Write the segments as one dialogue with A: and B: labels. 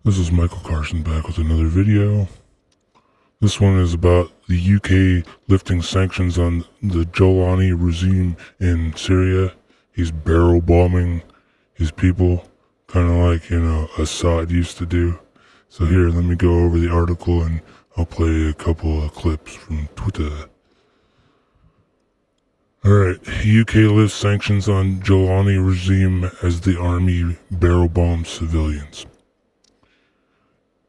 A: This is Michael Carson back with another video. This one is about the UK lifting sanctions on the Jolani regime in Syria. He's barrel bombing his people, kind of like, Assad used to do. So here, let me go over the article and I'll play a couple of clips from Twitter. Alright, UK lifts sanctions on Jolani regime as the army barrel bombs civilians.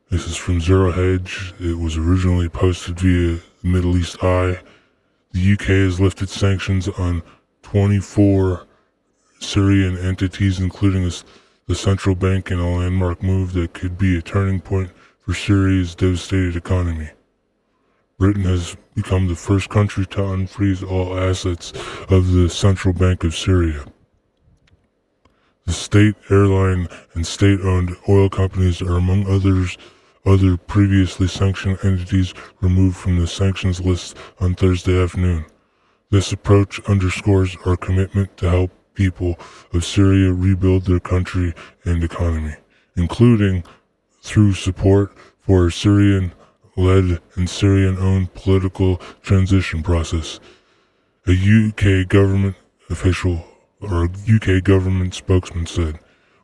A: This is from Zero Hedge. It was originally posted via the Middle East Eye. The UK has lifted sanctions on 24 Syrian entities, including the Central Bank, in a landmark move that could be a turning point for Syria's devastated economy. Britain has become the first country to unfreeze all assets of the Central Bank of Syria. The state, airline, and state-owned oil companies are among other previously sanctioned entities removed from the sanctions list on Thursday afternoon. This approach underscores our commitment to help people of Syria rebuild their country and economy, including through support for a Syrian-led and Syrian-owned political transition process. A UK government official or UK government spokesman said,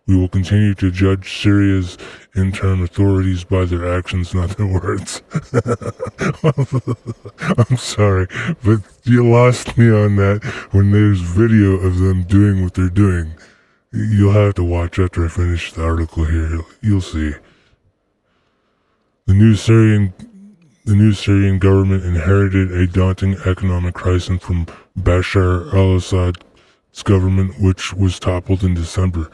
A: "We will continue to judge Syria's interim authorities by their actions, not their words." I'm sorry, but you lost me on that when there's video of them doing what they're doing. You'll have to watch after I finish the article here. You'll see. The new Syrian government inherited a daunting economic crisis from Bashar al-Assad's government, which was toppled in December.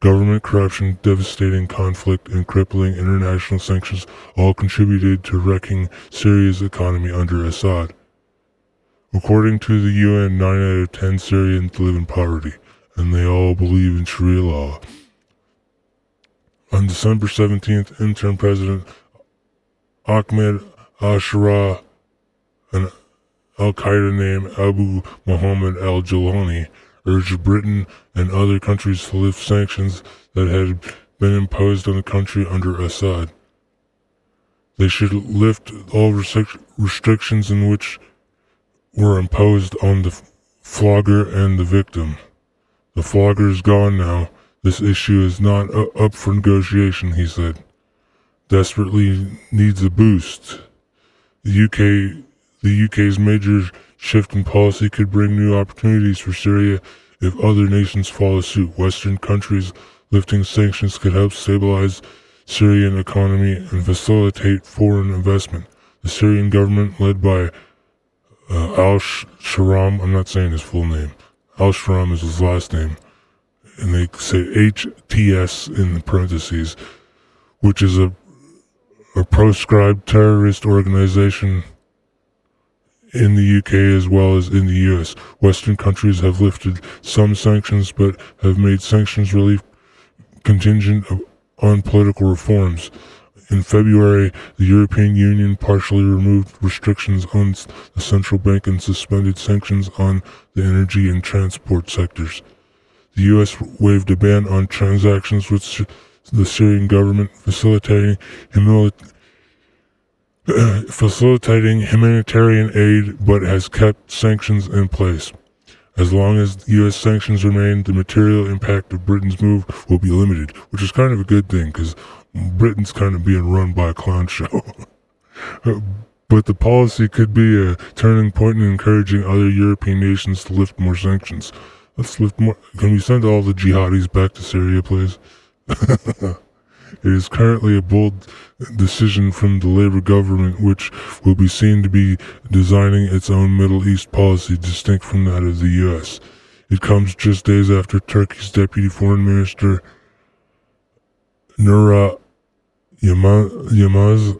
A: Government corruption, devastating conflict, and crippling international sanctions all contributed to wrecking Syria's economy under Assad. According to the UN, 9 out of 10 Syrians live in poverty, and they all believe in Sharia law. On December 17th, interim President Ahmed al-Shara, an al-Qaeda named Abu Muhammad al-Jolani, urged Britain and other countries to lift sanctions that had been imposed on the country under Assad. They should lift all restrictions in which were imposed on the flogger and the victim. The flogger is gone now. This issue is not up for negotiation, he said. Desperately needs a boost. The UK's major shift in policy could bring new opportunities for Syria if other nations follow suit. Western countries lifting sanctions could help stabilize Syrian economy and facilitate foreign investment. The Syrian government, led by al-Sharam, I'm not saying his full name, al-Sharam is his last name, and they say HTS in the parentheses, which is a proscribed terrorist organization in the UK as well as in the US. Western countries have lifted some sanctions but have made sanctions relief contingent on political reforms. In February, the European Union partially removed restrictions on the central bank and suspended sanctions on the energy and transport sectors. The US waived a ban on transactions with the Syrian government, facilitating humanitarian aid, but has kept sanctions in place. As long as U.S. sanctions remain, the material impact of Britain's move will be limited, which is kind of a good thing, because Britain's kind of being run by a clown show. But the policy could be a turning point in encouraging other European nations to lift more sanctions. Let's lift more. Can we send all the jihadis back to Syria, please? It is currently a bold decision from the Labour government, which will be seen to be designing its own Middle East policy distinct from that of the U.S. It comes just days after Turkey's Deputy Foreign Minister Nura Yilmaz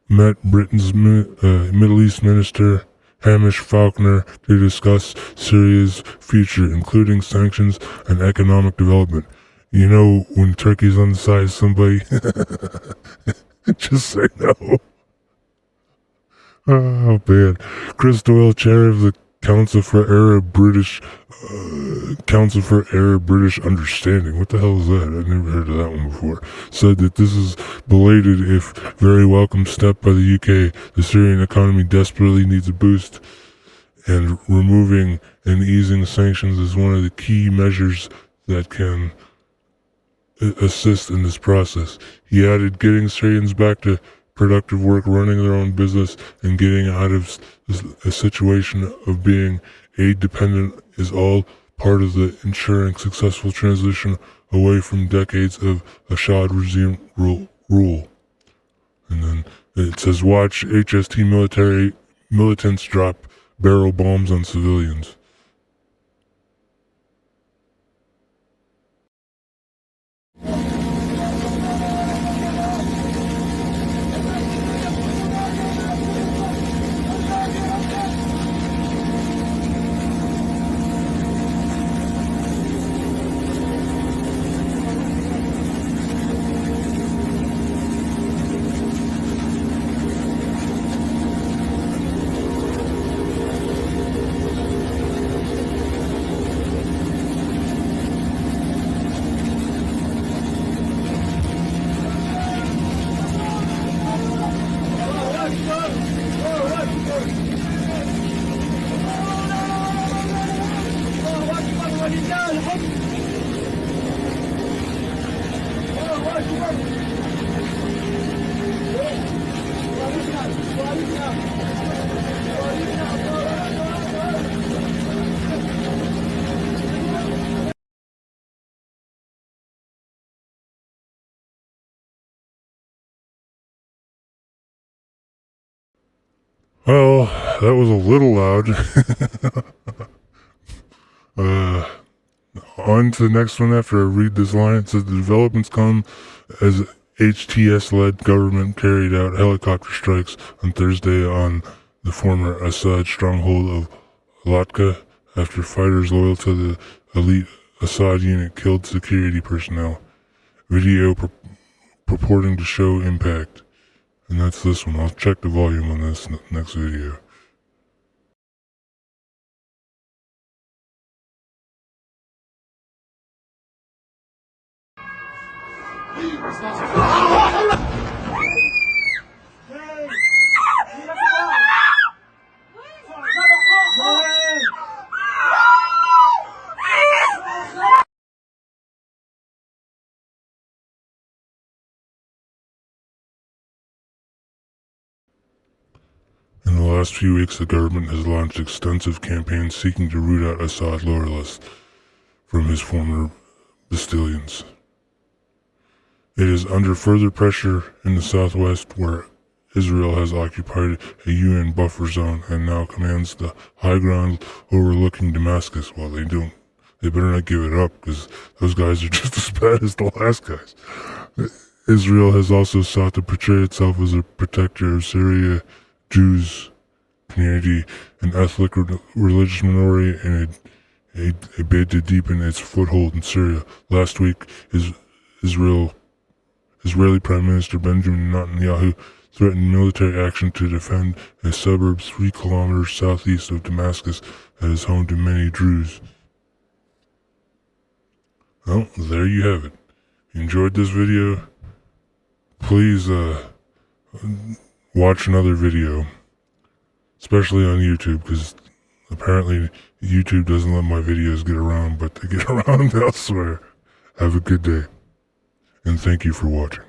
A: met Britain's Middle East Minister Hamish Falconer to discuss Syria's future, including sanctions and economic development. You know, when Turkey's on the side of somebody, just say no. Oh, man. Chris Doyle, chair of the Council for Arab British Understanding. What the hell is that? I've never heard of that one before. Said that this is belated, if very welcome, step by the UK. The Syrian economy desperately needs a boost, and removing and easing sanctions is one of the key measures that can assist in this process. He added, getting Syrians back to productive work, running their own business, and getting out of a situation of being aid dependent is all part of the ensuring successful transition away from decades of Assad regime rule. And then it says, watch HST militants drop barrel bombs on civilians. Well, that was a little loud. On to the next one after I read this line. It says, the developments come as HTS-led government carried out helicopter strikes on Thursday on the former Assad stronghold of Latka after fighters loyal to the elite Assad unit killed security personnel. Video purporting to show impact. And that's this one. I'll check the volume on this next video. In the last few weeks, the government has launched extensive campaigns seeking to root out Assad loyalists from his former bastions. It is under further pressure in the southwest, where Israel has occupied a UN buffer zone and now commands the high ground overlooking Damascus. Well, they better not give it up, because those guys are just as bad as the last guys. Israel has also sought to portray itself as a protector of Syria, Jews, community, and ethnic religious minority in a bid to deepen its foothold in Syria. Last week, Israeli Prime Minister Benjamin Netanyahu threatened military action to defend a suburb 3 kilometers southeast of Damascus that is home to many Druze. Well, there you have it. If you enjoyed this video, please watch another video, especially on YouTube, because apparently YouTube doesn't let my videos get around, but they get around elsewhere. Have a good day, and thank you for watching.